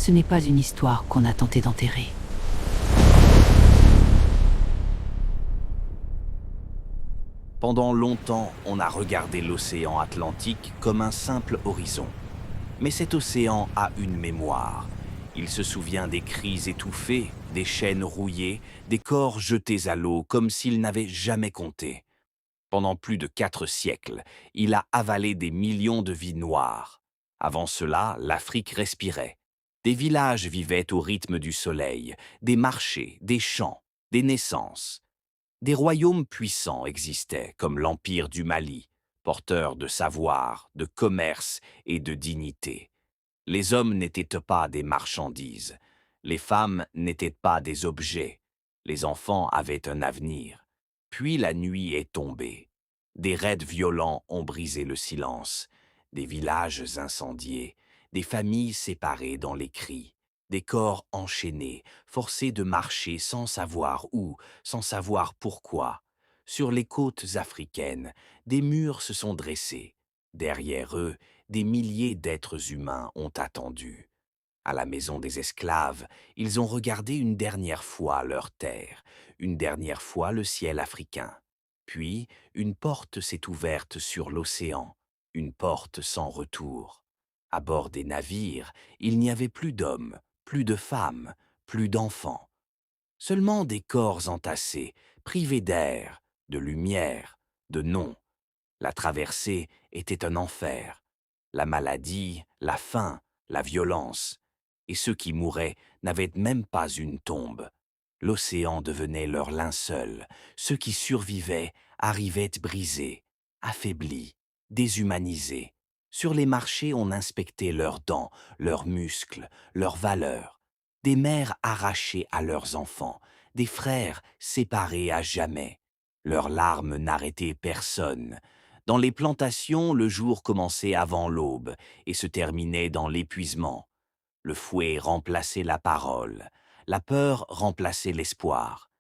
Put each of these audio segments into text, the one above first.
ce n'est pas une histoire qu'on a tenté d'enterrer. Pendant longtemps, on a regardé l'océan Atlantique comme un simple horizon. Mais cet océan a une mémoire. Il se souvient des cris étouffés, des chaînes rouillées, des corps jetés à l'eau comme s'il n'avait jamais compté. Pendant plus de 4 siècles, il a avalé des millions de vies noires. Avant cela, l'Afrique respirait. Des villages vivaient au rythme du soleil, des marchés, des champs, des naissances. Des royaumes puissants existaient, comme l'Empire du Mali, porteur de savoir, de commerce et de dignité. Les hommes n'étaient pas des marchandises, les femmes n'étaient pas des objets, les enfants avaient un avenir. Puis la nuit est tombée. Des raids violents ont brisé le silence, des villages incendiés, des familles séparées dans les cris, des corps enchaînés, forcés de marcher sans savoir où, sans savoir pourquoi. Sur les côtes africaines, des murs se sont dressés. Derrière eux, des milliers d'êtres humains ont attendu. À la maison des esclaves, ils ont regardé une dernière fois leur terre, une dernière fois le ciel africain. Puis, une porte s'est ouverte sur l'océan, une porte sans retour. À bord des navires, il n'y avait plus d'hommes, plus de femmes, plus d'enfants. Seulement des corps entassés, privés d'air, de lumière, de nom. La traversée était un enfer. La maladie, la faim, la violence. Et ceux qui mouraient n'avaient même pas une tombe. L'océan devenait leur linceul. Ceux qui survivaient arrivaient brisés, affaiblis, déshumanisés. Sur les marchés, on inspectait leurs dents, leurs muscles, leurs valeurs. Des mères arrachées à leurs enfants, des frères séparés à jamais. Leurs larmes n'arrêtaient personne. Dans les plantations, le jour commençait avant l'aube et se terminait dans l'épuisement. Le fouet remplaçait la parole, la peur remplaçait l'espoir.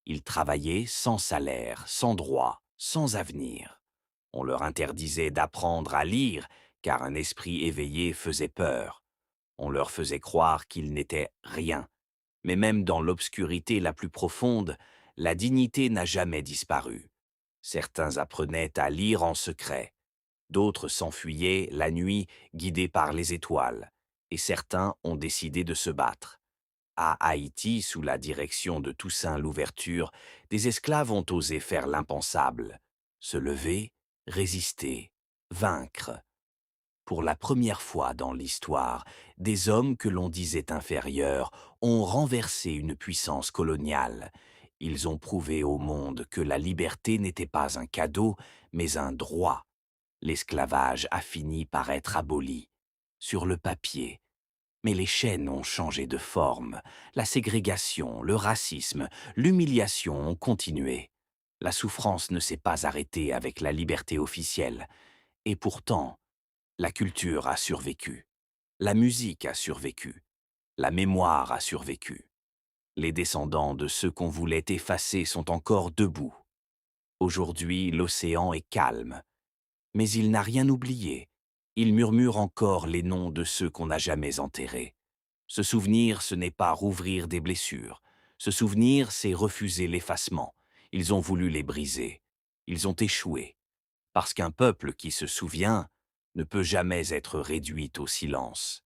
Ils travaillaient sans salaire, sans droit, sans avenir. On leur interdisait d'apprendre à lire, car un esprit éveillé faisait peur. On leur faisait croire qu'ils n'étaient rien. Mais même dans l'obscurité la plus profonde, la dignité n'a jamais disparu. Certains apprenaient à lire en secret, d'autres s'enfuyaient la nuit guidés par les étoiles, et certains ont décidé de se battre. À Haïti, sous la direction de Toussaint Louverture, des esclaves ont osé faire l'impensable, se lever, résister, vaincre. Pour la première fois dans l'histoire, des hommes que l'on disait inférieurs ont renversé une puissance coloniale. Ils ont prouvé au monde que la liberté n'était pas un cadeau, mais un droit. L'esclavage a fini par être aboli, sur le papier. Mais les chaînes ont changé de forme. La ségrégation, le racisme, l'humiliation ont continué. La souffrance ne s'est pas arrêtée avec la liberté officielle. Et pourtant, la culture a survécu, la musique a survécu, la mémoire a survécu. Les descendants de ceux qu'on voulait effacer sont encore debout. Aujourd'hui, l'océan est calme, mais il n'a rien oublié. Il murmure encore les noms de ceux qu'on n'a jamais enterrés. Se souvenir, ce n'est pas rouvrir des blessures. Se souvenir, c'est refuser l'effacement. Ils ont voulu les briser. Ils ont échoué. Parce qu'un peuple qui se souvient ne peut jamais être réduit au silence.